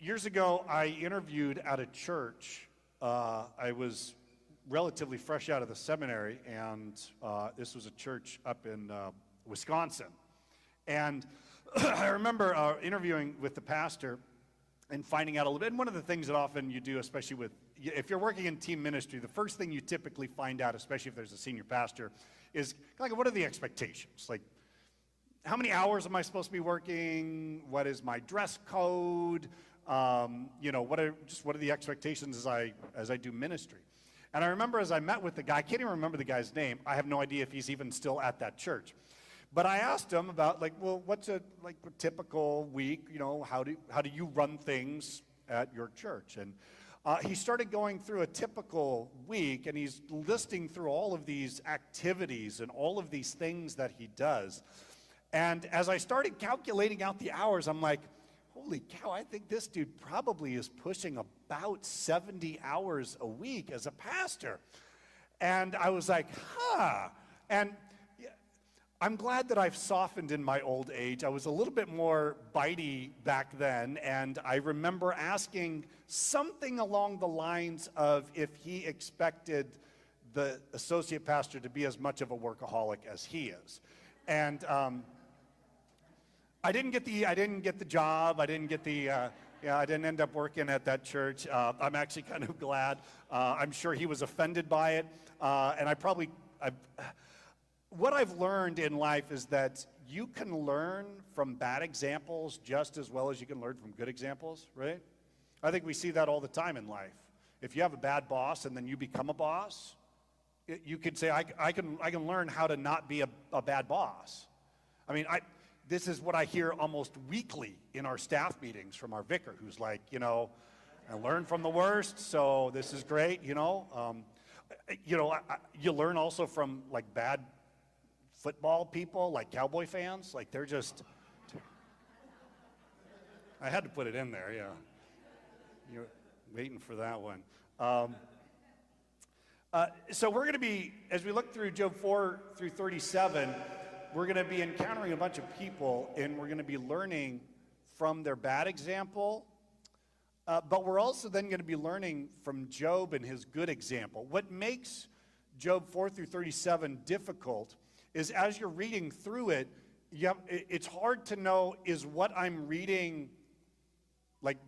Years ago, I interviewed at a church. I was relatively fresh out of the seminary, and this was a church up in Wisconsin. And I remember interviewing with the pastor and finding out a little bit. And one of the things that often you do, especially if you're working in team ministry, the first thing you typically find out, especially if there's a senior pastor, is like, what are the expectations? Like, how many hours am I supposed to be working? What is my dress code? What are the expectations as I do ministry? And I remember as I met with the guy, I can't even remember the guy's name. I have no idea if he's even still at that church. But I asked him about what's a typical week? How do you run things at your church? And he started going through a typical week, and he's listing through all of these activities and all of these things that he does. And as I started calculating out the hours, I'm like, holy cow, I think this dude probably is pushing about 70 hours a week as a pastor. And I was like, And I'm glad that I've softened in my old age. I was a little bit more bitey back then, and I remember asking something along the lines of if he expected the associate pastor to be as much of a workaholic as he is. And I didn't get the job. I didn't end up working at that church. I'm actually kind of glad. I'm sure he was offended by it. What I've learned in life is that you can learn from bad examples just as well as you can learn from good examples, right? I think we see that all the time in life. If you have a bad boss and then you become a boss, you could say, I can learn how to not be a bad boss. I mean, this is what I hear almost weekly in our staff meetings from our vicar, who's like, I learn from the worst, so this is great, you learn also from bad football people, like Cowboy fans, they're just, I had to put it in there, yeah. You're waiting for that one. So we're going to be, as we look through Job 4 through 37, we're going to be encountering a bunch of people, and we're going to be learning from their bad example, but we're also then going to be learning from Job and his good example. What makes Job 4 through 37 difficult is as you're reading through it, it's hard to know, is what I'm reading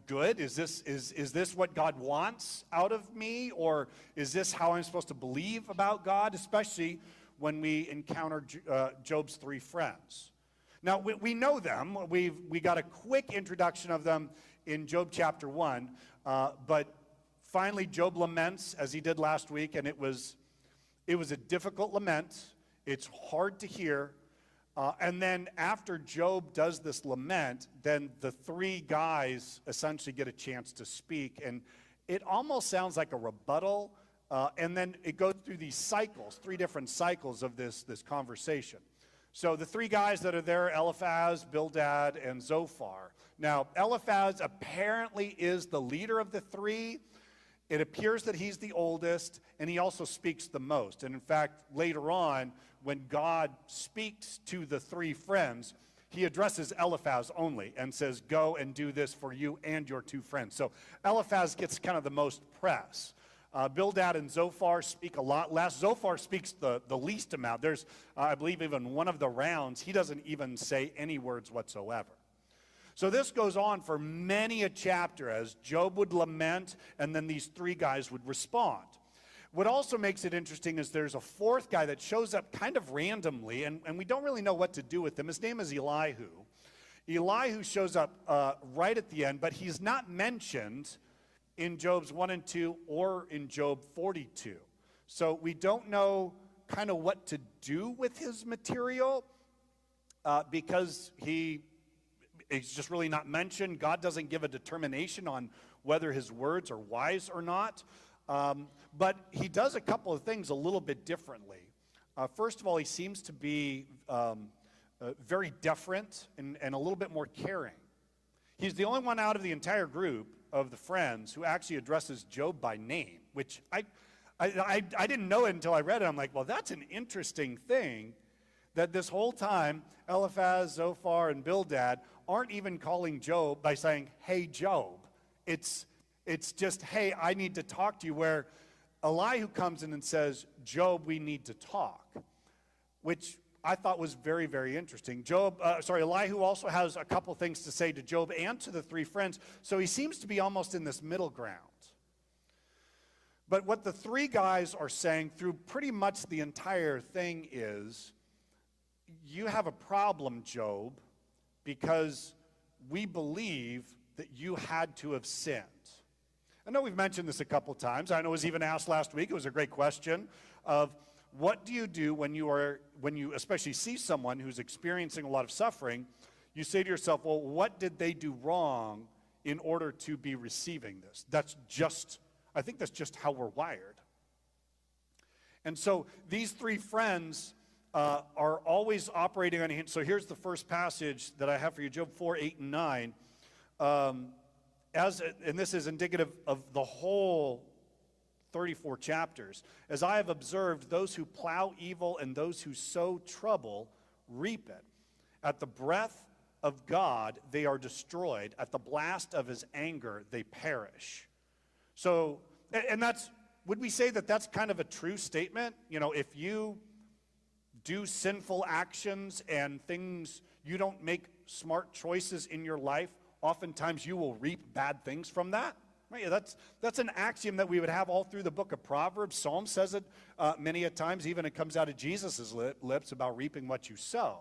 good? Is this what God wants out of me? Or is this how I'm supposed to believe about God, especially when we encounter Job's three friends? Now, we know them. We got a quick introduction of them in Job chapter 1. But finally, Job laments, as he did last week, and it was a difficult lament. It's hard to hear. And then after Job does this lament, then the three guys essentially get a chance to speak. And it almost sounds like a rebuttal. And then it goes through these cycles, three different cycles of this conversation. So the three guys that are there, Eliphaz, Bildad, and Zophar. Now, Eliphaz apparently is the leader of the three. It appears that he's the oldest, and he also speaks the most. And in fact, later on, when God speaks to the three friends, he addresses Eliphaz only and says, go and do this for you and your two friends. So Eliphaz gets kind of the most press. Bildad and Zophar speak a lot less. Zophar speaks the least amount. There's, I believe, even one of the rounds, he doesn't even say any words whatsoever. So this goes on for many a chapter as Job would lament, and then these three guys would respond. What also makes it interesting is there's a fourth guy that shows up kind of randomly, and we don't really know what to do with him. His name is Elihu. Elihu shows up right at the end, but he's not mentioned in Job's 1 and 2 or in Job 42. So we don't know kind of what to do with his material because he's just really not mentioned. God doesn't give a determination on whether his words are wise or not. But he does a couple of things a little bit differently. First of all, he seems to be very deferent and a little bit more caring. He's the only one out of the entire group of the friends who actually addresses Job by name, which I didn't know it until I read it. I'm like, well, that's an interesting thing, that this whole time Eliphaz, Zophar, and Bildad aren't even calling Job by saying, hey, Job. It's just, hey, I need to talk to you, where Elihu comes in and says, Job, we need to talk, which I thought was very, very interesting. Elihu also has a couple things to say to Job and to the three friends, so he seems to be almost in this middle ground. But what the three guys are saying through pretty much the entire thing is, you have a problem, Job, because we believe that you had to have sinned. I know we've mentioned this a couple times. I know it was even asked last week. It was a great question of, what do you do when you especially see someone who's experiencing a lot of suffering? You say to yourself, well, what did they do wrong in order to be receiving this? I think that's just how we're wired. And so these three friends are always operating on a hint. So here's the first passage that I have for you, Job 4, 8, and 9. And this is indicative of the whole 34 chapters. As I have observed, those who plow evil and those who sow trouble reap it. At the breath of God, they are destroyed. At the blast of his anger, they perish. So, and would we say that that's kind of a true statement? You know, if you do sinful actions and things, you don't make smart choices in your life, oftentimes you will reap bad things from that. Right? That's an axiom that we would have all through the book of Proverbs. Psalm says it many a times. Even it comes out of Jesus' lips about reaping what you sow.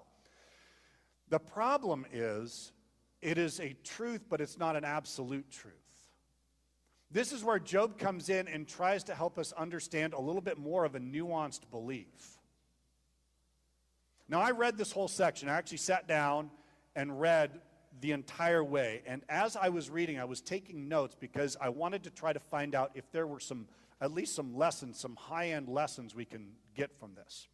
The problem is, it is a truth, but it's not an absolute truth. This is where Job comes in and tries to help us understand a little bit more of a nuanced belief. Now, I read this whole section. I actually sat down and read the entire way. And as I was reading, I was taking notes because I wanted to try to find out if there were at least some lessons, some high-end lessons we can get from this.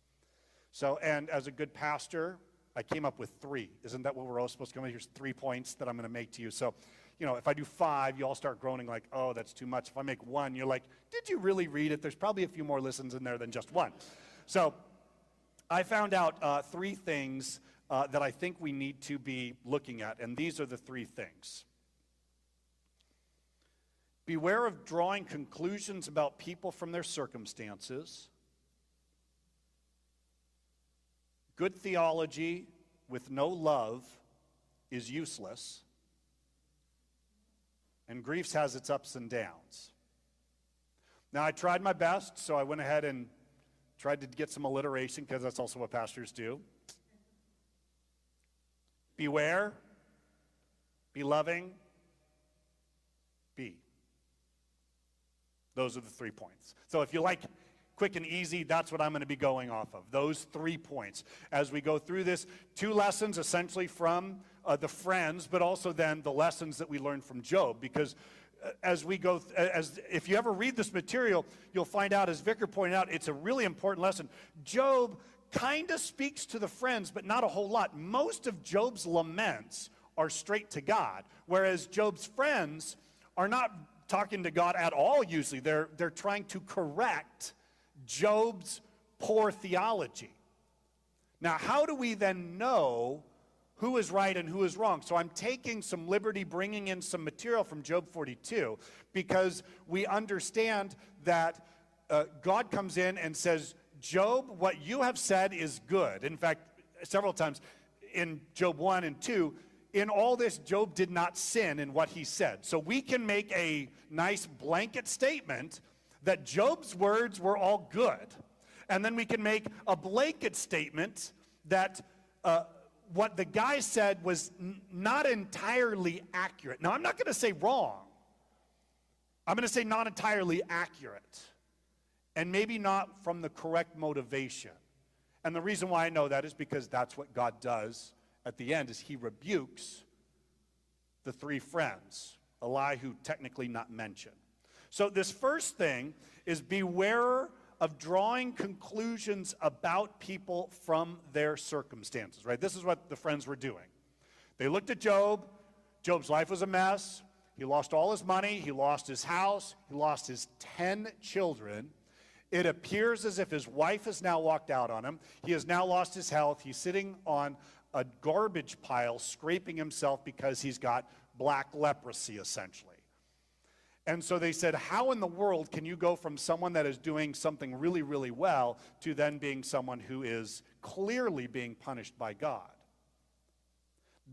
So, and as a good pastor, I came up with 3. Isn't that what we're all supposed to come up with? Here's 3 points that I'm going to make to you. So, you know, if I do 5, you all start groaning like, oh, that's too much. If I make 1, you're like, did you really read it? There's probably a few more lessons in there than just 1. So I found out 3 things that I think we need to be looking at, and these are the 3 things. Beware of drawing conclusions about people from their circumstances. Good theology with no love is useless. And grief has its ups and downs. Now, I tried my best, so I went ahead and tried to get some alliteration, because that's also what pastors do. Beware, be loving, be. Those are the 3 points. So if you like quick and easy, that's what I'm going to be going off of, those 3 points. As we go through this, 2 lessons essentially from the friends, but also then the lessons that we learned from Job. Because as we go, if you ever read this material, you'll find out, as Vicar pointed out, it's a really important lesson. Job kind of speaks to the friends, but not a whole lot. Most of Job's laments are straight to God, whereas Job's friends are not talking to God at all usually. They're trying to correct Job's poor theology. Now, how do we then know who is right and who is wrong? So I'm taking some liberty bringing in some material from Job 42, because we understand that God comes in and says, Job, what you have said is good. In fact, several times in Job 1 and 2, in all this, Job did not sin in what he said. So we can make a nice blanket statement that Job's words were all good. And then we can make a blanket statement that what the guy said was not entirely accurate. Now, I'm not going to say wrong. I'm going to say not entirely accurate. And maybe not from the correct motivation. And the reason why I know that is because that's what God does at the end, is he rebukes the 3 friends, Elihu technically not mentioned. So this first thing is, beware of drawing conclusions about people from their circumstances, right? This is what the friends were doing. They looked at Job. Job's life was a mess. He lost all his money. He lost his house. He lost his 10 children. It appears as if his wife has now walked out on him. He has now lost his health. He's sitting on a garbage pile, scraping himself because he's got black leprosy, essentially. And so they said, how in the world can you go from someone that is doing something really, really well to then being someone who is clearly being punished by God?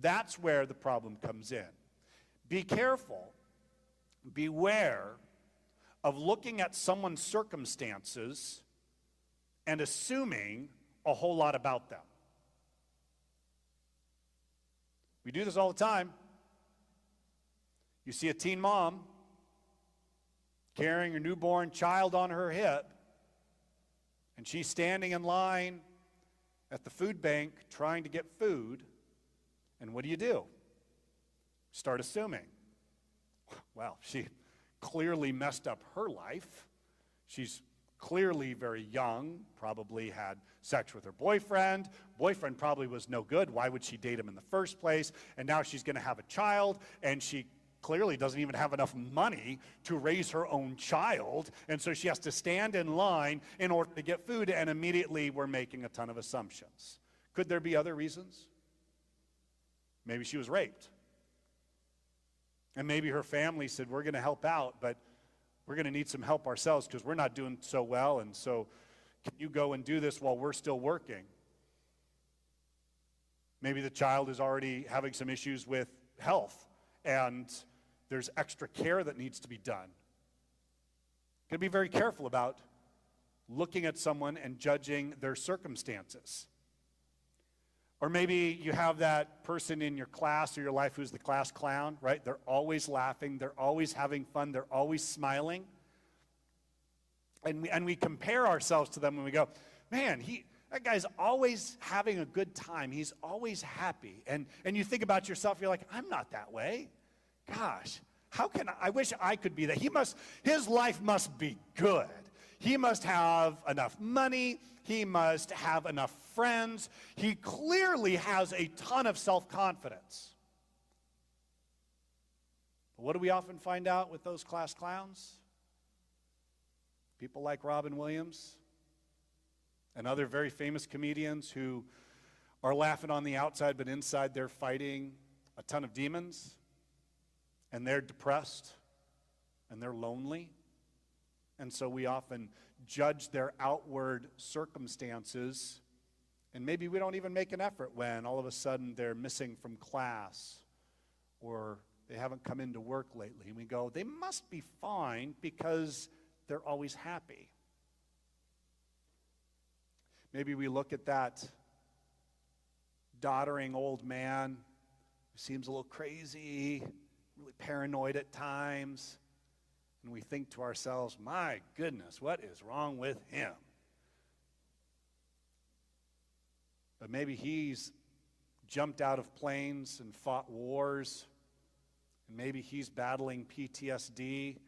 That's where the problem comes in. Be careful, beware of looking at someone's circumstances and assuming a whole lot about them. We do this all the time. You see a teen mom carrying a newborn child on her hip, and she's standing in line at the food bank trying to get food, and what do? Start assuming. Well, she clearly messed up her life. She's clearly very young, probably had sex with her boyfriend. Boyfriend probably was no good. Why would she date him in the first place? And now she's going to have a child, and she clearly doesn't even have enough money to raise her own child, and so she has to stand in line in order to get food, and immediately we're making a ton of assumptions. Could there be other reasons? Maybe she was raped. And maybe her family said, we're going to help out, but we're going to need some help ourselves because we're not doing so well, and so can you go and do this while we're still working? Maybe the child is already having some issues with health, and there's extra care that needs to be done. Got to be very careful about looking at someone and judging their circumstances. Or maybe you have that person in your class or your life who's the class clown, right? They're always laughing, they're always having fun, they're always smiling. And we compare ourselves to them and we go, man, that guy's always having a good time. He's always happy. And you think about yourself, you're like, I'm not that way. Gosh, I wish I could be that. His life must be good. He must have enough money. He must have enough friends. He clearly has a ton of self-confidence. But what do we often find out with those class clowns? People like Robin Williams and other very famous comedians who are laughing on the outside, but inside they're fighting a ton of demons, and they're depressed, and they're lonely. And so we often judge their outward circumstances, and maybe we don't even make an effort when all of a sudden they're missing from class or they haven't come into work lately. And we go, they must be fine because they're always happy. Maybe we look at that doddering old man who seems a little crazy, really paranoid at times, and we think to ourselves, my goodness, what is wrong with him? But maybe he's jumped out of planes and fought wars, and maybe he's battling PTSD.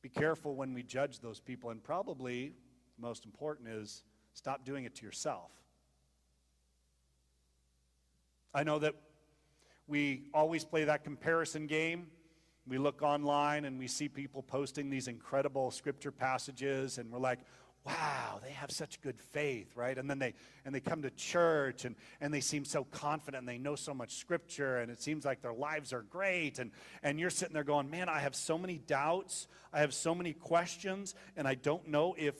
Be careful when we judge those people, and probably the most important is stop doing it to yourself. I know that we always play that comparison game. We look online and we see people posting these incredible scripture passages, and we're like, wow, they have such good faith, right? And then they come to church and they seem so confident and they know so much scripture and it seems like their lives are great. And you're sitting there going, man, I have so many doubts. I have so many questions, and I don't know if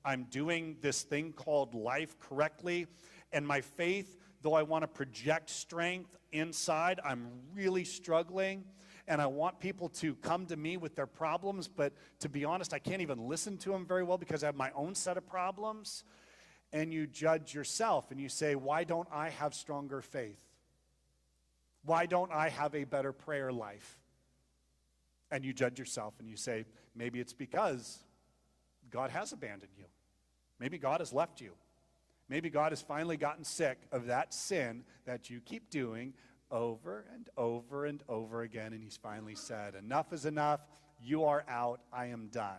I'm doing this thing called life correctly. And my faith, though I want to project strength inside, I'm really struggling. And I want people to come to me with their problems, but to be honest, I can't even listen to them very well because I have my own set of problems. And you judge yourself and you say, why don't I have stronger faith? Why don't I have a better prayer life? And you judge yourself and you say, maybe it's because God has abandoned you. Maybe God has left you. Maybe God has finally gotten sick of that sin that you keep doing over and over and over again, and he's finally said, enough is enough, you are out, I am done.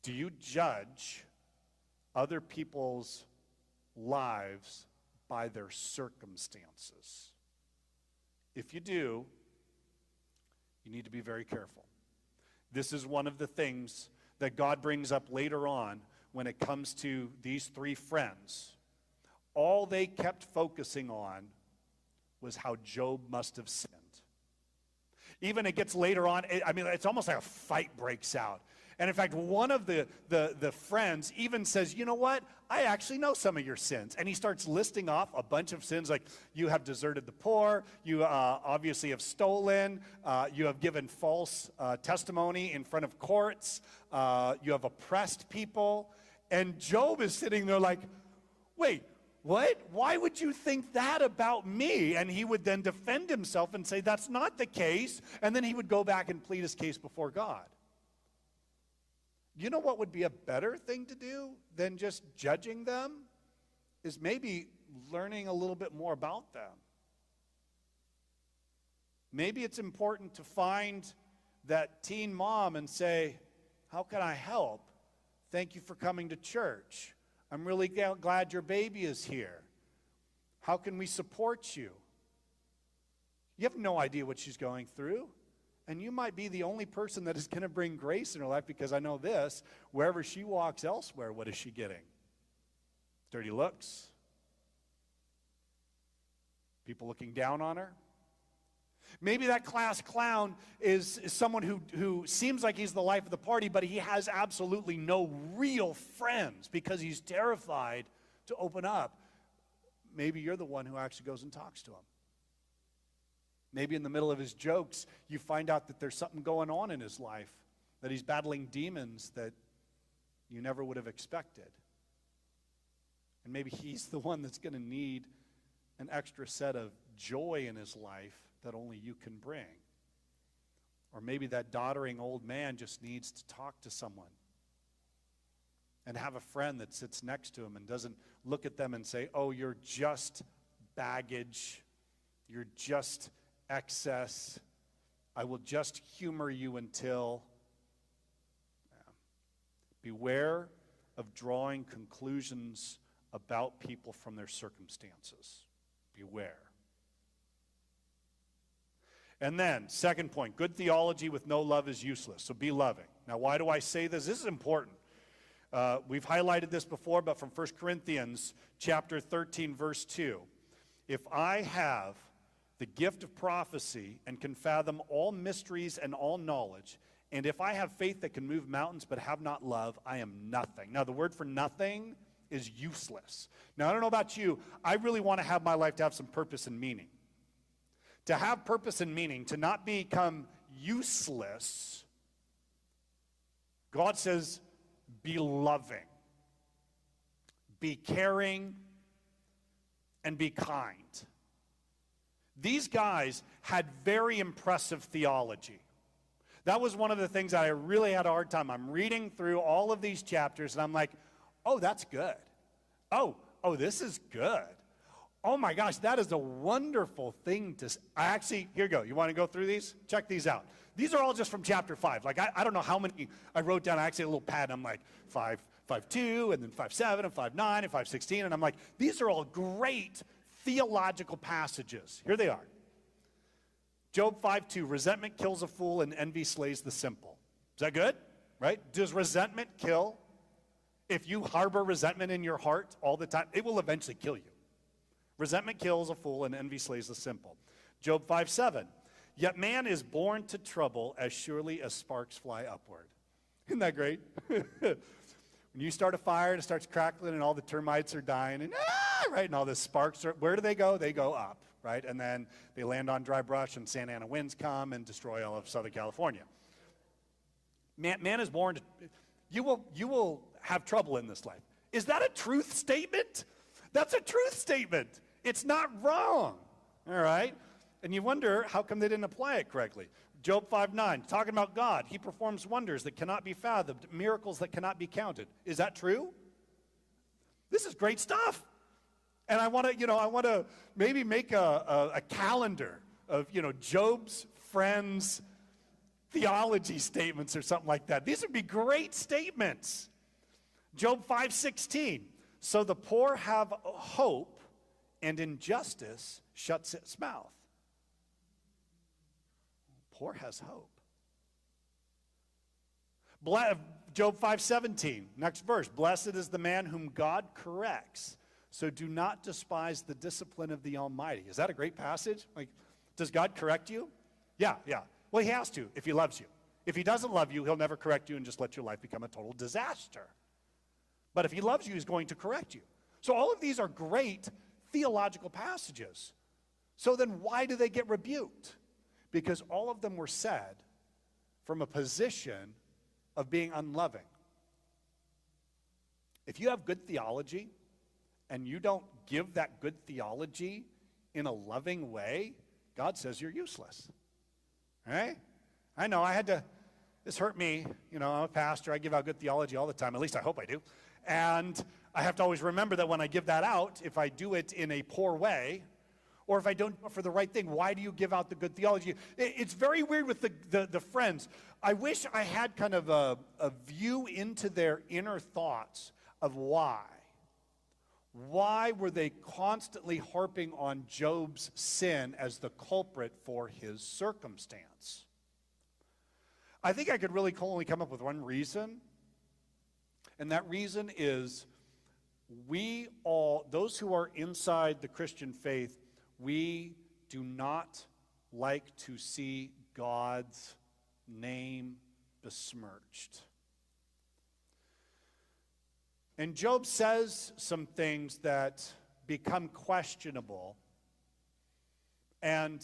Do you judge other people's lives by their circumstances? If you do, you need to be very careful. This is one of the things that God brings up later on when it comes to these three friends. All they kept focusing on was how Job must have sinned. Even it gets later on, it's almost like a fight breaks out. And in fact, one of the friends even says, you know what? I actually know some of your sins. And he starts listing off a bunch of sins, like you have deserted the poor, you obviously have stolen, you have given false testimony in front of courts, you have oppressed people. And Job is sitting there like, wait, what? Why would you think that about me? And he would then defend himself and say, that's not the case. And then he would go back and plead his case before God. You know what would be a better thing to do than just judging them? Is maybe learning a little bit more about them. Maybe it's important to find that teen mom and say, how can I help? Thank you for coming to church. I'm really glad your baby is here. How can we support you? You have no idea what she's going through. And you might be the only person that is going to bring grace in her life, because I know this, wherever she walks elsewhere, what is she getting? Dirty looks? People looking down on her? Maybe that class clown is someone who seems like he's the life of the party, but he has absolutely no real friends because he's terrified to open up. Maybe you're the one who actually goes and talks to him. Maybe in the middle of his jokes, you find out that there's something going on in his life, that he's battling demons that you never would have expected. And maybe he's the one that's going to need an extra set of joy in his life that only you can bring. Or maybe that doddering old man just needs to talk to someone and have a friend that sits next to him and doesn't look at them and say, oh, you're just baggage, you're just excess, I will just humor you until. Beware of drawing conclusions about people from their circumstances. Beware. And then, second point, good theology with no love is useless. So be loving. Now, why do I say this? This is important. We've highlighted this before, but from 1 Corinthians chapter 13, verse 2. If I have the gift of prophecy and can fathom all mysteries and all knowledge, and if I have faith that can move mountains but have not love, I am nothing. Now, the word for nothing is useless. Now, I don't know about you. I really want to have my life to have some purpose and meaning. To have purpose and meaning, to not become useless, God says, be loving, be caring, and be kind. These guys had very impressive theology. That was one of the things that I really had a hard time. I'm reading through all of these chapters, and I'm like, oh, that's good. Oh, this is good. Oh my gosh, that is a wonderful thing to here you go. You want to go through these? Check these out. These are all just from chapter 5. Like, I don't know how many I wrote down. I actually had a little pad, and I'm like 5:2, and then 5:7, and 5:9, and 5:16, and I'm like, these are all great theological passages. Here they are. Job 5:2, resentment kills a fool and envy slays the simple. Is that good? Right? Does resentment kill? If you harbor resentment in your heart all the time, it will eventually kill you. Resentment kills a fool and envy slays the simple. Job 5:7, yet man is born to trouble as surely as sparks fly upward. Isn't that great? When you start a fire and it starts crackling and all the termites are dying and right, and all the sparks are, where do they go? They go up, right? And then they land on dry brush and Santa Ana winds come and destroy all of Southern California. Man is born to, you will have trouble in this life. Is that a truth statement? That's a truth statement. It's not wrong, all right? And you wonder, how come they didn't apply it correctly? Job 5:9, talking about God. He performs wonders that cannot be fathomed, miracles that cannot be counted. Is that true? This is great stuff. And I want to maybe make a calendar of, Job's friends' theology statements or something like that. These would be great statements. Job 5:16, so the poor have hope, and injustice shuts its mouth. Poor has hope. Job 5:17, next verse. Blessed is the man whom God corrects, So do not despise the discipline of the Almighty. Is that a great passage? Like, does God correct you? Yeah. Well, he has to if he loves you. If he doesn't love you, he'll never correct you and just let your life become a total disaster. But if he loves you, he's going to correct you. So all of these are great theological passages. So then why do they get rebuked? Because all of them were said from a position of being unloving. If you have good theology and you don't give that good theology in a loving way, God says you're useless. All right? I know this hurt me. I'm a pastor. I give out good theology all the time. At least I hope I do. And I have to always remember that when I give that out, if I do it in a poor way, or if I don't do it for the right thing, why do you give out the good theology? It's very weird with the friends. I wish I had kind of a view into their inner thoughts of why. Why were they constantly harping on Job's sin as the culprit for his circumstance? I think I could really only come up with one reason, and that reason is we all, those who are inside the Christian faith, we do not like to see God's name besmirched. And Job says some things that become questionable, and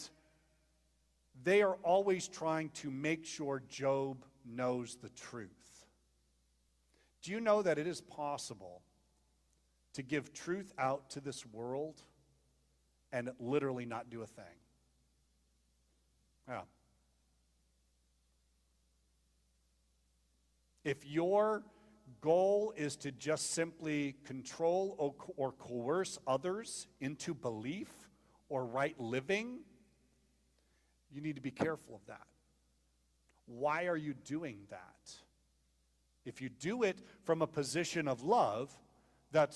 they are always trying to make sure Job knows the truth. Do you know that it is possible to give truth out to this world and literally not do a thing? Yeah. If your goal is to just simply control or coerce others into belief or right living, you need to be careful of that. Why are you doing that? If you do it from a position of love, that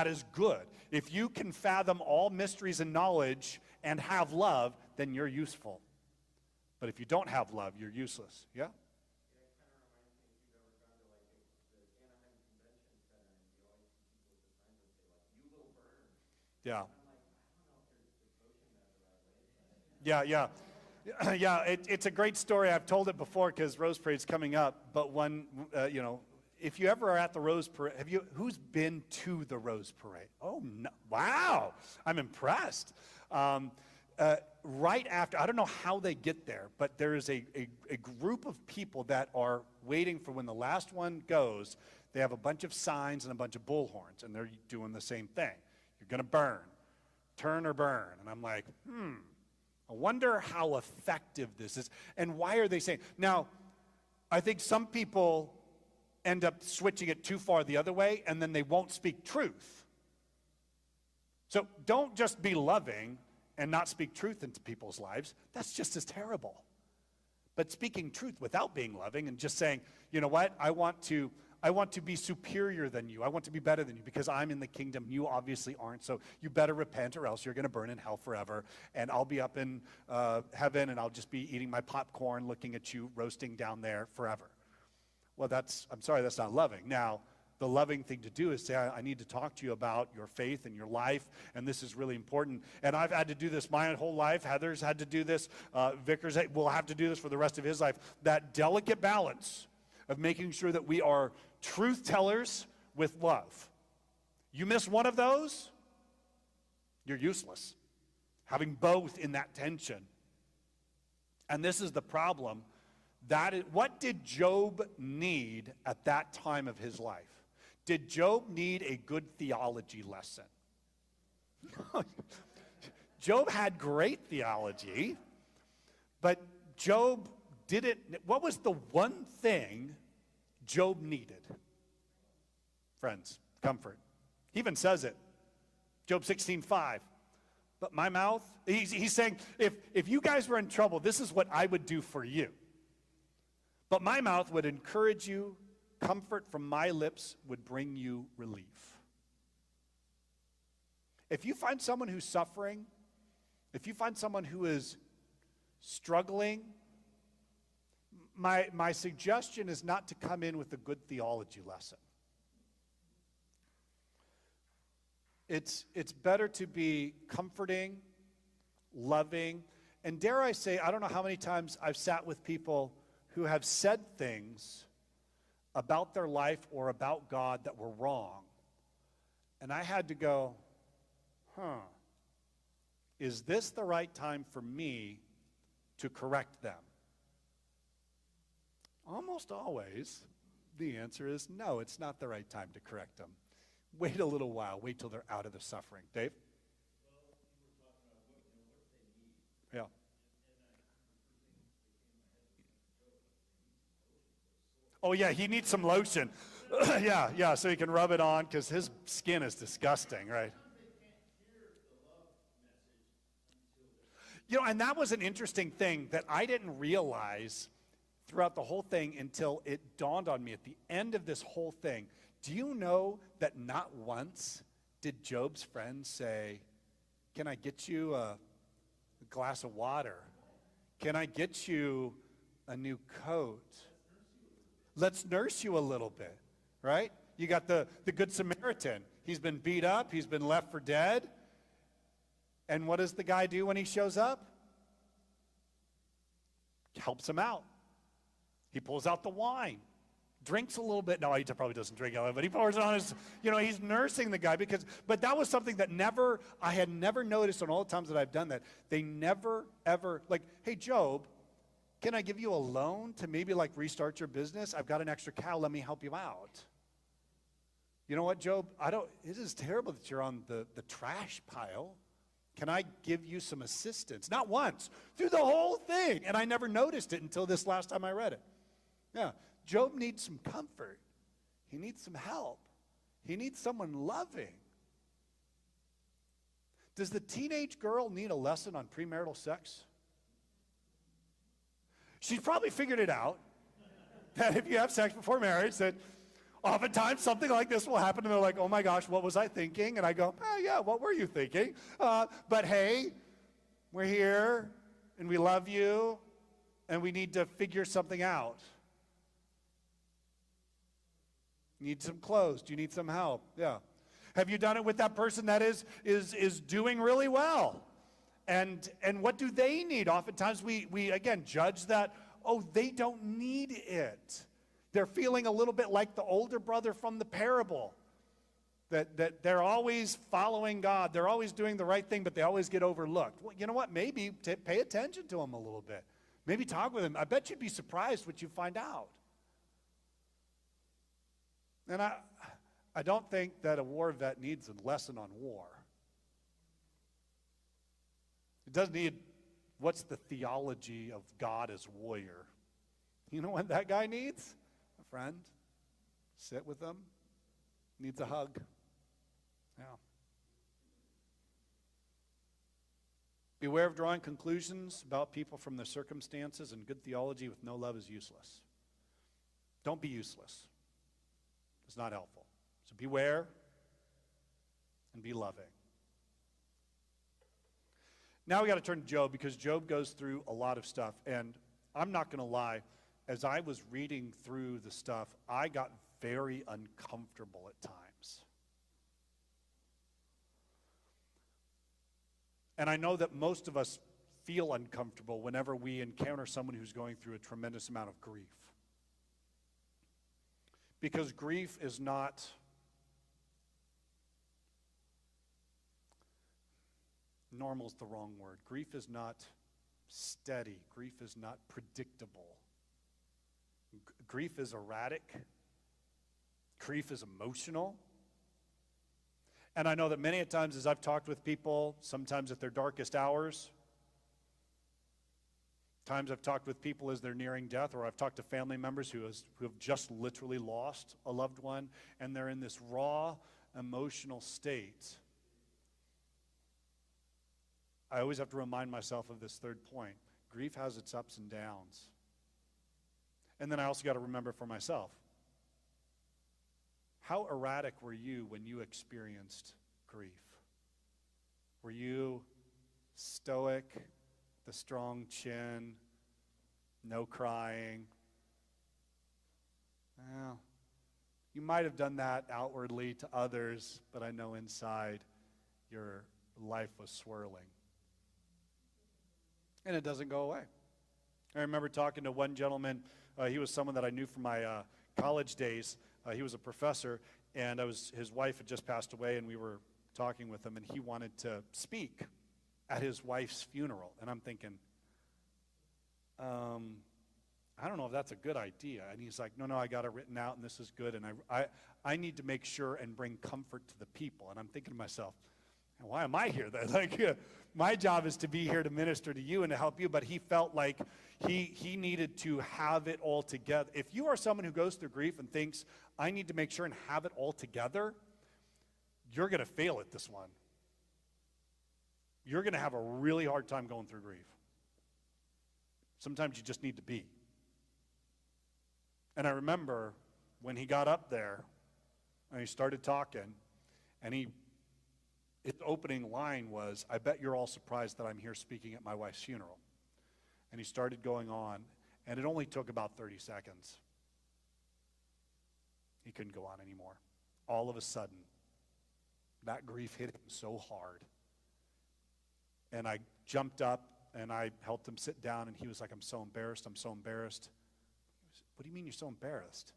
is good. If you can fathom all mysteries and knowledge and have love, then you're useful. But if you don't have love, you're useless. Yeah? Yeah. Yeah, it's a great story. I've told it before because Rose Parade's coming up. But if you ever are at the Rose Parade, who's been to the Rose Parade? Oh, no. Wow. I'm impressed. Right after, I don't know how they get there, but there is a group of people that are waiting for when the last one goes. They have a bunch of signs and a bunch of bullhorns, and they're doing the same thing. You're going to burn. Turn or burn. And I'm like, I wonder how effective this is. And why are they saying? Now, I think some people end up switching it too far the other way, and then they won't speak truth. So don't just be loving and not speak truth into people's lives. That's just as terrible. But speaking truth without being loving and just saying, you know what, I want to be superior than you. I want to be better than you because I'm in the kingdom. You obviously aren't, so you better repent or else you're going to burn in hell forever. And I'll be up in heaven and I'll just be eating my popcorn looking at you roasting down there forever. Well, I'm sorry, that's not loving. Now, the loving thing to do is say, I need to talk to you about your faith and your life, and this is really important. And I've had to do this my whole life. Heather's had to do this. Vickers will have to do this for the rest of his life. That delicate balance of making sure that we are truth tellers with love. You miss one of those, you're useless. Having both in that tension. And this is the problem. What did Job need at that time of his life? Did Job need a good theology lesson? Job had great theology, but Job didn't. What was the one thing Job needed? Friends, comfort. He even says it. Job 16:5. But my mouth, he's saying, if you guys were in trouble, this is what I would do for you. But my mouth would encourage you. Comfort from my lips would bring you relief. If you find someone who's suffering, if you find someone who is struggling, my suggestion is not to come in with a good theology lesson. It's better to be comforting, loving, and dare I say, I don't know how many times I've sat with people who have said things about their life or about God that were wrong. And I had to go, is this the right time for me to correct them? Almost always, the answer is no, it's not the right time to correct them. Wait a little while. Wait till they're out of the suffering. Dave? Yeah. Oh, yeah, he needs some lotion. yeah, so he can rub it on because his skin is disgusting, right? And that was an interesting thing that I didn't realize throughout the whole thing until it dawned on me at the end of this whole thing. Do you know that not once did Job's friends say, can I get you a glass of water? Can I get you a new coat? Let's nurse you a little bit, right? You got the Good Samaritan. He's been beat up. He's been left for dead. And what does the guy do when he shows up? Helps him out. He pulls out the wine, drinks a little bit. No, he probably doesn't drink it, but he pours it on his, he's nursing the guy but that was something that I had never noticed on all the times that I've done that. They never, ever, hey, Job, can I give you a loan to maybe restart your business? I've got an extra cow. Let me help you out. You know what, Job? It is terrible that you're on the trash pile. Can I give you some assistance? Not once, through the whole thing. And I never noticed it until this last time I read it. Yeah, Job needs some comfort. He needs some help. He needs someone loving. Does the teenage girl need a lesson on premarital sex? She's probably figured it out, that if you have sex before marriage, that oftentimes something like this will happen, and they're like, oh my gosh, what was I thinking? And I go, yeah, what were you thinking? But hey, we're here, and we love you, and we need to figure something out. You need some clothes. Do you need some help? Yeah. Have you done it with that person that is doing really well? And what do they need? Oftentimes we again judge that, they don't need it. They're feeling a little bit like the older brother from the parable. That they're always following God. They're always doing the right thing, but they always get overlooked. Well, you know what? Maybe pay attention to them a little bit. Maybe talk with them. I bet you'd be surprised what you find out. And I don't think that a war vet needs a lesson on war. It doesn't need what's the theology of God as warrior. You know what that guy needs? A friend. Sit with them. Needs a hug. Yeah. Beware of drawing conclusions about people from their circumstances, and good theology with no love is useless. Don't be useless. It's not helpful. So beware and be loving. Now we got to turn to Job, because Job goes through a lot of stuff. And I'm not going to lie, as I was reading through the stuff, I got very uncomfortable at times. And I know that most of us feel uncomfortable whenever we encounter someone who's going through a tremendous amount of grief. Because grief is not normal is the wrong word. Grief is not steady. Grief is not predictable. Grief is erratic. Grief is emotional. And I know that many a times as I've talked with people, sometimes at their darkest hours, times I've talked with people as they're nearing death, or I've talked to family members who have just literally lost a loved one, and they're in this raw emotional state. I always have to remind myself of this third point. Grief has its ups and downs. And then I also got to remember for myself, how erratic were you when you experienced grief? Were you stoic, the strong chin, no crying? Well, you might have done that outwardly to others, but I know inside your life was swirling. And it doesn't go away. I remember talking to one gentleman. He was someone that I knew from my college days. He was a professor, and his wife had just passed away, and we were talking with him, and he wanted to speak at his wife's funeral. And I'm thinking, I don't know if that's a good idea. And he's like, no, I got it written out, and this is good, and I need to make sure and bring comfort to the people. And I'm thinking to myself, why am I here then? Like, my job is to be here to minister to you and to help you, but he felt like he needed to have it all together. If you are someone who goes through grief and thinks, I need to make sure and have it all together, you're going to fail at this one. You're going to have a really hard time going through grief. Sometimes you just need to be. And I remember when he got up there and he started talking, and his opening line was, I bet you're all surprised that I'm here speaking at my wife's funeral. And he started going on, and it only took about 30 seconds. He couldn't go on anymore. All of a sudden, that grief hit him so hard. And I jumped up, and I helped him sit down, and he was like, I'm so embarrassed. What do you mean you're so embarrassed?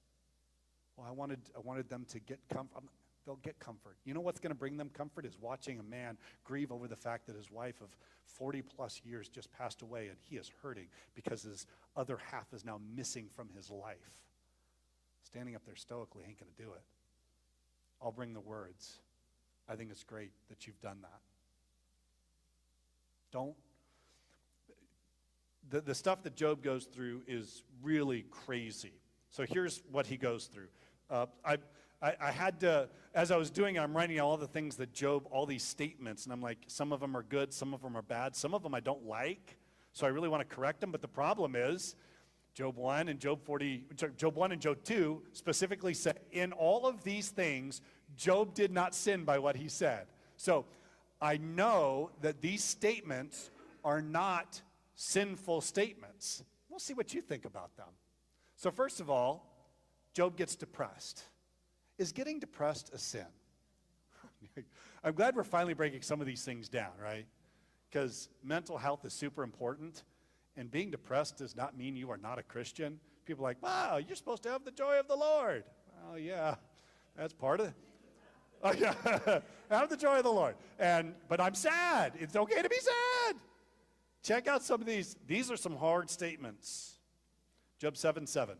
Well, I wanted them to get comfort. They'll get comfort. You know what's going to bring them comfort is watching a man grieve over the fact that his wife of 40 plus years just passed away, and he is hurting because his other half is now missing from his life. Standing up there stoically ain't going to do it. I'll bring the words. I think it's great that you've done that. The stuff that Job goes through is really crazy. So here's what he goes through. I had to, as I was doing it, I'm writing all the things that Job, all these statements, and I'm like, some of them are good, some of them are bad, some of them I don't like, so I really want to correct them, but the problem is, Job 1 and Job 2 specifically said, in all of these things, Job did not sin by what he said. So I know that these statements are not sinful statements. We'll see what you think about them. So first of all, Job gets depressed. Is getting depressed a sin? I'm glad we're finally breaking some of these things down, right? Because mental health is super important, and being depressed does not mean you are not a Christian. People are like, wow, you're supposed to have the joy of the Lord. Well, yeah, that's part of it. Oh, yeah, have the joy of the Lord. But I'm sad. It's okay to be sad. Check out some of these. These are some hard statements. Job 7:7.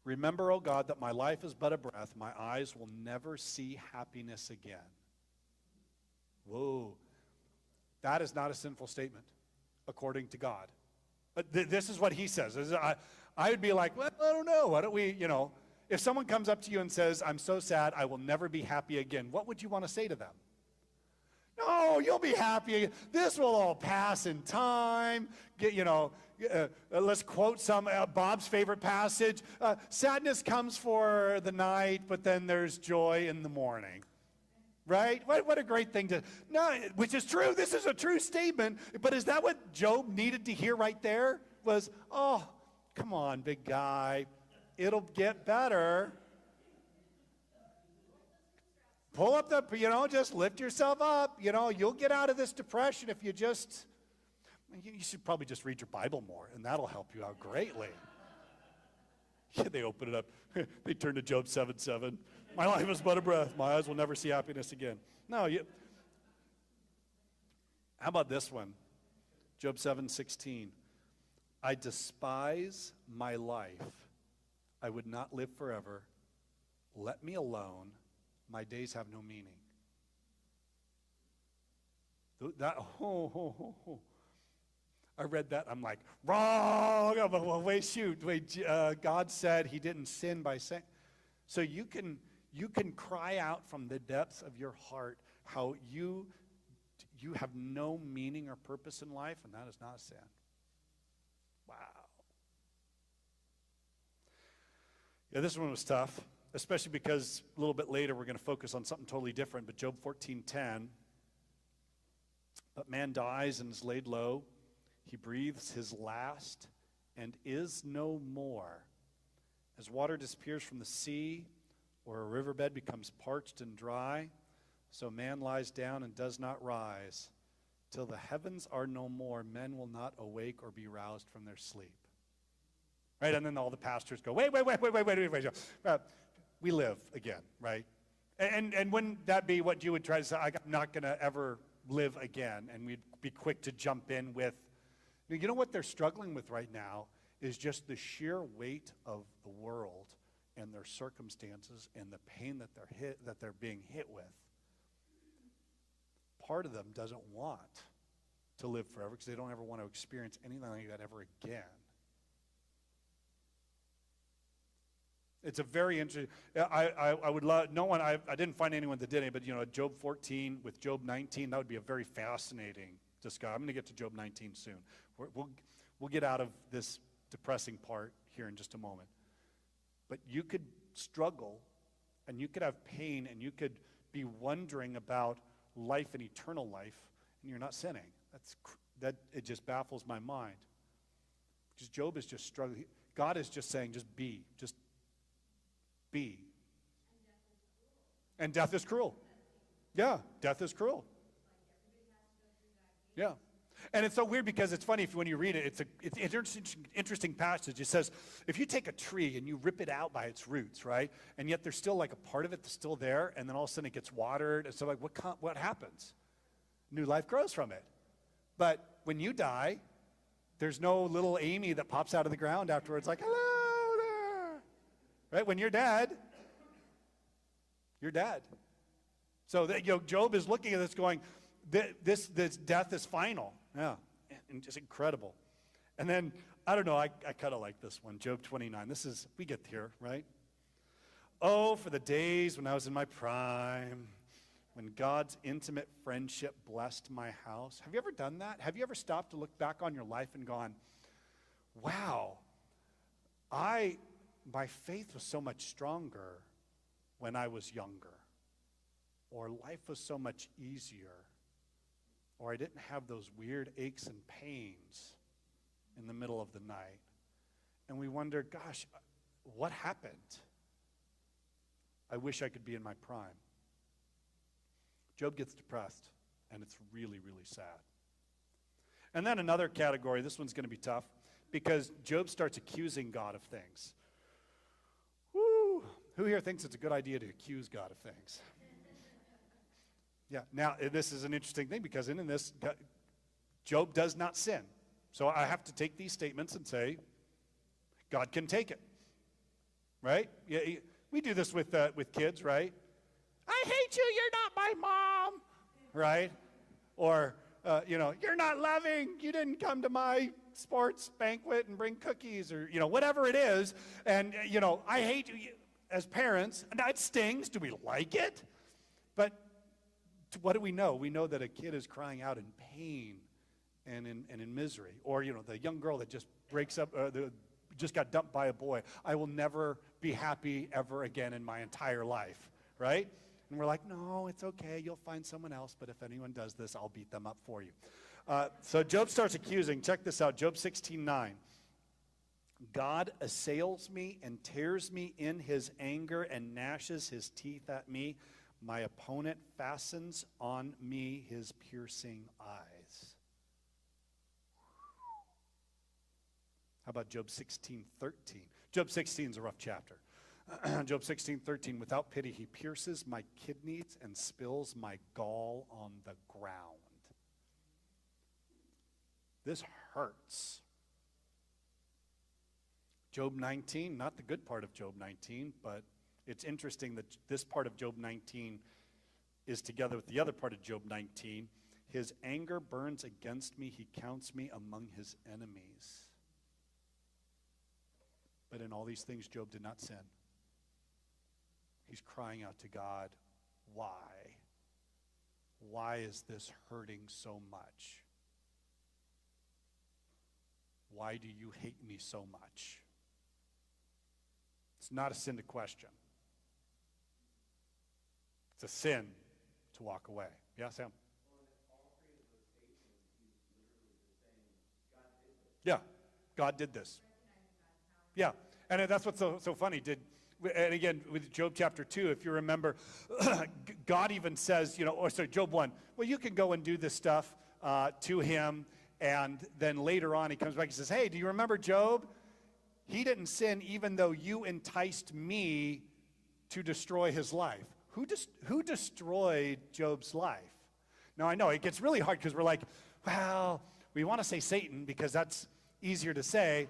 Remember, O God, that my life is but a breath. My eyes will never see happiness again. Whoa. That is not a sinful statement, according to God. But this is what he says. I would be like, well, I don't know. Why don't we, if someone comes up to you and says, I'm so sad, I will never be happy again, what would you want to say to them? No, you'll be happy. This will all pass in time. Let's quote some Bob's favorite passage. Sadness comes for the night, but then there's joy in the morning. Right? What a great thing to... No, which is true. This is a true statement. But is that what Job needed to hear right there? Was, oh, come on, big guy. It'll get better. Pull up just lift yourself up. You'll get out of this depression if you just... You should probably just read your Bible more, and that'll help you out greatly. Yeah, they open it up. They turn to Job 7:7. My life is but a breath. My eyes will never see happiness again. No, how about this one? Job 7:16. I despise my life. I would not live forever. Let me alone. My days have no meaning. I read that. I'm like, wrong. Well, wait, God said he didn't sin by saying. So you can cry out from the depths of your heart how you have no meaning or purpose in life, and that is not a sin. Wow. Yeah, this one was tough, especially because a little bit later we're going to focus on something totally different. But Job 14:10, but man dies and is laid low. He breathes his last and is no more. As water disappears from the sea, or a riverbed becomes parched and dry, So man lies down and does not rise. Till the heavens are no more, men will not awake or be roused from their sleep. Right? And then all the pastors go, wait. We live again, right? And wouldn't that be what you would try to say? I'm not going to ever live again. And we'd be quick to jump in with, you know what they're struggling with right now is just the sheer weight of the world and their circumstances and the pain that they're being hit with. Part of them doesn't want to live forever because they don't ever want to experience anything like that ever again. It's a very interesting. I would love. No one. I didn't find anyone that did it, but Job 14 with Job 19. That would be a very fascinating discussion. I'm going to get to Job 19 soon. We'll get out of this depressing part here in just a moment. But you could struggle, and you could have pain, and you could be wondering about life and eternal life, and you're not sinning. That it just baffles my mind. Because Job is just struggling. God is just saying, just be. And death is cruel. Yeah, death is cruel. Yeah. And it's so weird because it's funny when you read it, it's an interesting passage. It says, if you take a tree and you rip it out by its roots, right? And yet there's still like a part of it that's still there, and then all of a sudden it gets watered. And so like, what happens? New life grows from it. But when you die, there's no little Amy that pops out of the ground afterwards like, hello there. Right? When you're dead, you're dead. So that, Job is looking at this going, this death is final. Yeah, and just incredible. And then, I don't know, I kind of like this one, Job 29. We get here, right? Oh, for the days when I was in my prime, when God's intimate friendship blessed my house. Have you ever done that? Have you ever stopped to look back on your life and gone, wow, my faith was so much stronger when I was younger, or life was so much easier, or I didn't have those weird aches and pains in the middle of the night. And we wonder, gosh, what happened? I wish I could be in my prime. Job gets depressed, and it's really, really sad. And then another category, this one's going to be tough, because Job starts accusing God of things. Woo! Who here thinks it's a good idea to accuse God of things? Yeah, now this is an interesting thing because in this, Job does not sin. So I have to take these statements and say, God can take it, right? Yeah, we do this with kids, right? I hate you, you're not my mom, right? Or, you're not loving, you didn't come to my sports banquet and bring cookies or, whatever it is. And, I hate you as parents. Now it stings. Do we like it? But what do we know? We know that a kid is crying out in pain and in misery. Or, the young girl that just breaks up, just got dumped by a boy. I will never be happy ever again in my entire life, right? And we're like, no, it's okay. You'll find someone else. But if anyone does this, I'll beat them up for you. So Job starts accusing. Check this out. Job 16:9. God assails me and tears me in his anger and gnashes his teeth at me. My opponent fastens on me his piercing eyes. How about Job 16:13? Job 16 is a rough chapter. Job 16:13, without pity he pierces my kidneys and spills my gall on the ground. This hurts. Job 19, not the good part of Job 19, but it's interesting that this part of Job 19 is together with the other part of Job 19. His anger burns against me. He counts me among his enemies. But in all these things, Job did not sin. He's crying out to God, why? Why is this hurting so much? Why do you hate me so much? It's not a sin to question. It's a sin to walk away. Yeah, Sam? Yeah, God did this. Yeah, and that's what's so funny. and again, with Job chapter 2, if you remember, God even says, Job 1, well, you can go and do this stuff to him. And then later on, he comes back and says, hey, do you remember Job? He didn't sin even though you enticed me to destroy his life. Who destroyed Job's life? Now, I know it gets really hard because we're like, well, we want to say Satan because that's easier to say.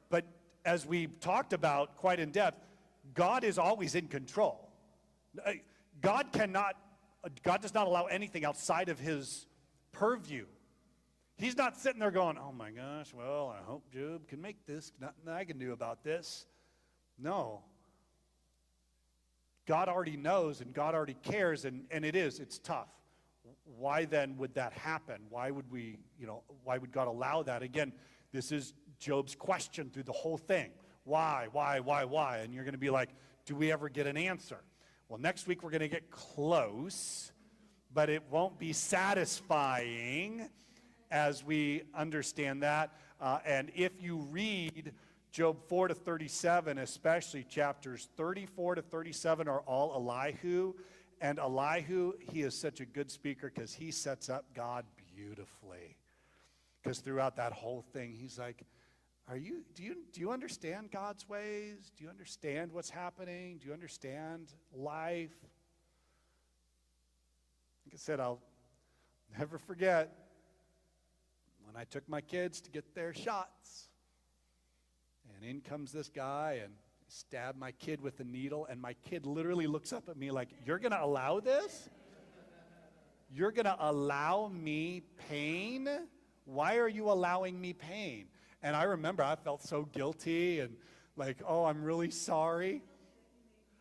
But as we talked about quite in depth, God is always in control. God does not allow anything outside of his purview. He's not sitting there going, oh my gosh, well, I hope Job can make this. Nothing I can do about this. No. God already knows and God already cares, and it's tough. Why then would that happen? Why would why would God allow that? Again, this is Job's question through the whole thing. Why? And you're going to be like, do we ever get an answer? Well, next week we're going to get close, but it won't be satisfying as we understand that. And if you read Job 4 to 37, especially chapters 34 to 37 are all Elihu. And Elihu, he is such a good speaker because he sets up God beautifully. Because throughout that whole thing, he's like, do you understand God's ways? Do you understand what's happening? Do you understand life? Like I said, I'll never forget when I took my kids to get their shots. And in comes this guy and stabbed my kid with a needle, and my kid literally looks up at me like, you're going to allow this? You're going to allow me pain? Why are you allowing me pain? And I remember I felt so guilty and like, oh, I'm really sorry.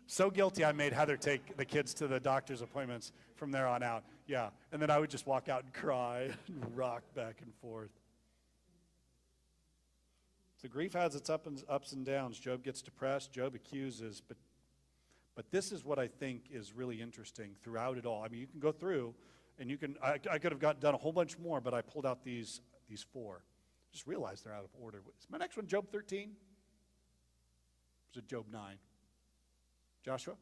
So guilty I made Heather take the kids to the doctor's appointments from there on out. Yeah, and then I would just walk out and cry and rock back and forth. So grief has its ups and downs. Job gets depressed. Job accuses. But this is what I think is really interesting throughout it all. I mean, you can go through, and I could have done a whole bunch more, but I pulled out these four. Just realized they're out of order. Is my next one Job 13? Or is it Job 9? Joshua?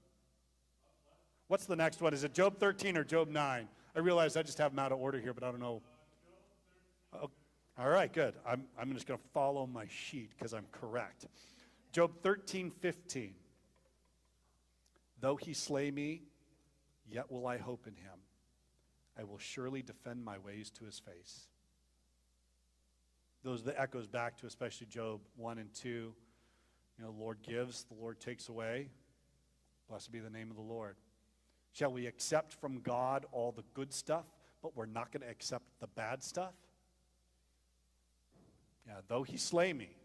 What's the next one? Is it Job 13 or Job 9? I realize I just have them out of order here, but I don't know. Oh, all right, good. I'm just going to follow my sheet because I'm correct. Job 13:15. Though he slay me, yet will I hope in him. I will surely defend my ways to his face. That echoes back to especially Job 1 and 2. The Lord gives, the Lord takes away. Blessed be the name of the Lord. Shall we accept from God all the good stuff, but we're not going to accept the bad stuff? Yeah, though he slay me,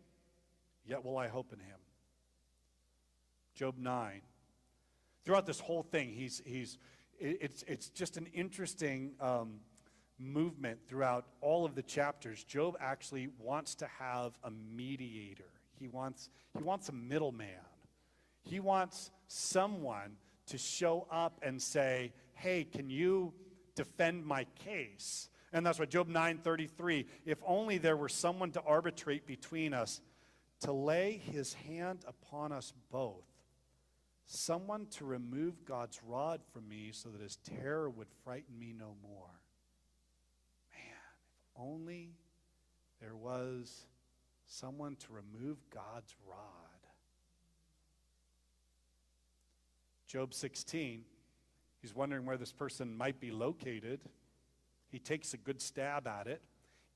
yet will I hope in him. Job 9. Throughout this whole thing, it's just an interesting movement throughout all of the chapters. Job actually wants to have a mediator. He wants a middleman. He wants someone to show up and say, hey, can you defend my case? And that's what Job 9:33, if only there were someone to arbitrate between us, to lay his hand upon us both, someone to remove God's rod from me so that his terror would frighten me no more. Man, if only there was someone to remove God's rod. Job 16, he's wondering where this person might be located. He takes a good stab at it.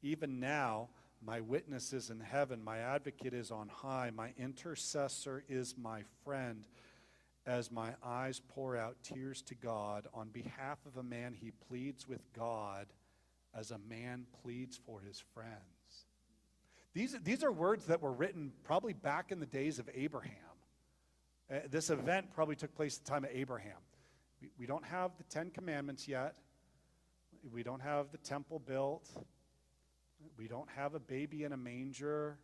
Even now, my witness is in heaven, my advocate is on high, my intercessor is my friend. As my eyes pour out tears to God, on behalf of a man he pleads with God as a man pleads for his friends. These are words that were written probably back in the days of Abraham. This event probably took place at the time of Abraham. We don't have the Ten Commandments yet. We don't have the temple built. We don't have a baby in a manger.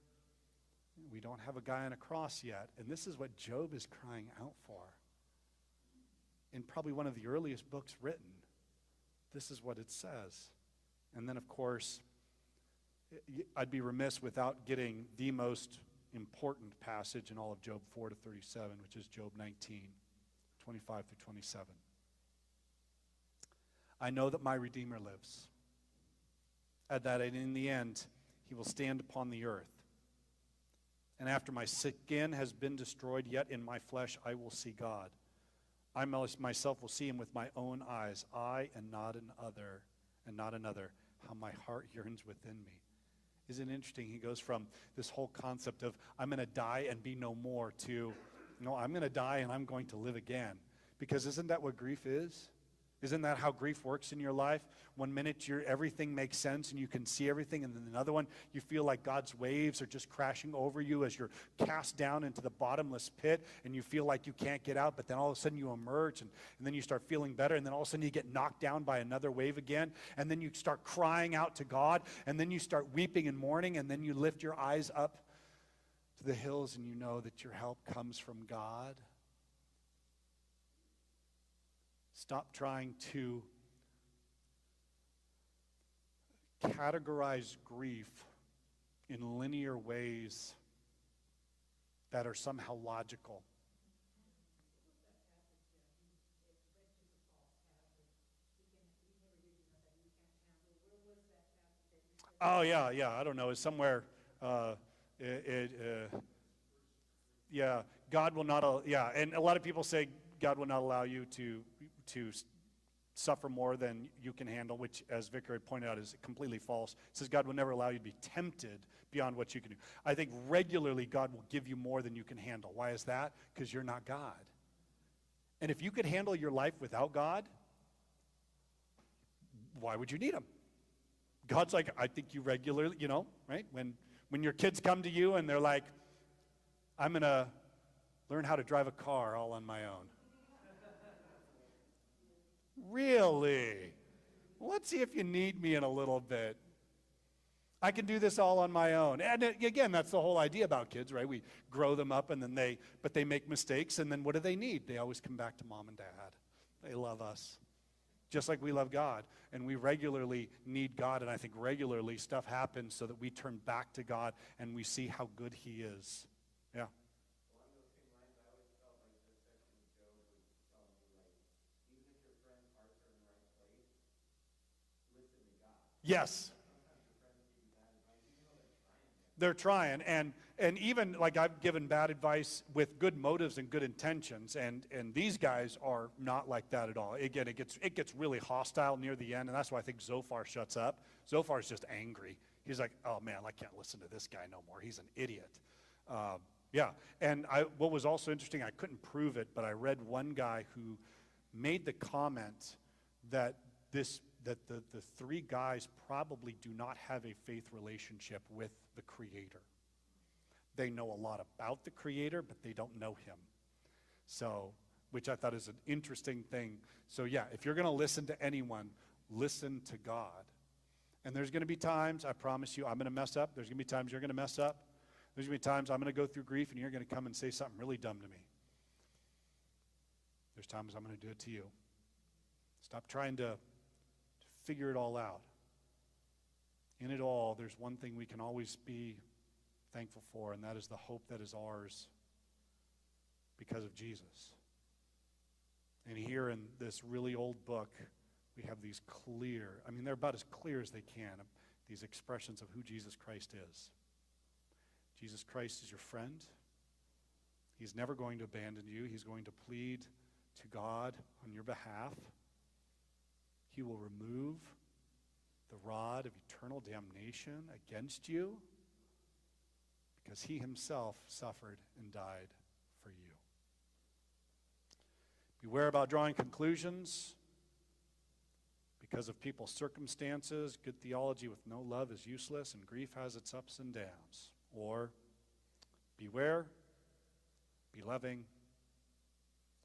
We don't have a guy on a cross yet. And this is what Job is crying out for. In probably one of the earliest books written, this is what it says. And then, of course, I'd be remiss without getting the most important passage in all of Job 4 to 37, which is Job 19, 25 through 27. I know that my Redeemer lives, and that in the end he will stand upon the earth. And after my skin has been destroyed, yet in my flesh I will see God. I myself will see him with my own eyes, I and not another, how my heart yearns within me. Isn't it interesting? He goes from this whole concept of I'm going to die and be no more to, no, I'm going to die and I'm going to live again. Because isn't that what grief is? Isn't that how grief works in your life? One minute everything makes sense and you can see everything, and then another one you feel like God's waves are just crashing over you as you're cast down into the bottomless pit, and you feel like you can't get out, but then all of a sudden you emerge, and then you start feeling better, and then all of a sudden you get knocked down by another wave again, and then you start crying out to God, and then you start weeping and mourning, and then you lift your eyes up to the hills and you know that your help comes from God. Stop trying to categorize grief in linear ways that are somehow logical. Oh, yeah, I don't know. It's somewhere. Yeah, God will not. Yeah, and a lot of people say God will not allow you to suffer more than you can handle, which, as Vicar had pointed out, is completely false. It says God will never allow you to be tempted beyond what you can do. I think regularly God will give you more than you can handle. Why is that? Because you're not God. And if you could handle your life without God, why would you need him? God's like, I think you regularly, right? When your kids come to you and they're like, I'm going to learn how to drive a car all on my own. Really? Well, let's see if you need me in a little bit. I can do this all on my own. And again, that's the whole idea about kids, right? We grow them up, and then they make mistakes, and then what do they need? They always come back to mom and dad. They love us, just like we love God. And we regularly need God, and I think regularly stuff happens so that we turn back to God and we see how good he is. Yeah. Yes. They're trying. And even, like, I've given bad advice with good motives and good intentions, and these guys are not like that at all. Again, it gets really hostile near the end, and that's why I think Zophar shuts up. Zophar's just angry. He's like, oh, man, I can't listen to this guy no more. He's an idiot. Yeah. And what was also interesting, I couldn't prove it, but I read one guy who made the comment that the three guys probably do not have a faith relationship with the Creator. They know a lot about the Creator, but they don't know him. So, which I thought is an interesting thing. So yeah, if you're going to listen to anyone, listen to God. And there's going to be times, I promise you, I'm going to mess up. There's going to be times you're going to mess up. There's going to be times I'm going to go through grief and you're going to come and say something really dumb to me. There's times I'm going to do it to you. Stop trying to figure it all out. In it all, there's one thing we can always be thankful for, and that is the hope that is ours because of Jesus. And here in this really old book, we have these they're about as clear as they can, these expressions of who Jesus Christ is. Jesus Christ is your friend. He's never going to abandon you. He's going to plead to God on your behalf. He will remove the rod of eternal damnation against you because he himself suffered and died for you. Beware about drawing conclusions because of people's circumstances. Good theology with no love is useless, and grief has its ups and downs. Or beware, be loving,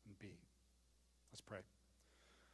and be. Let's pray.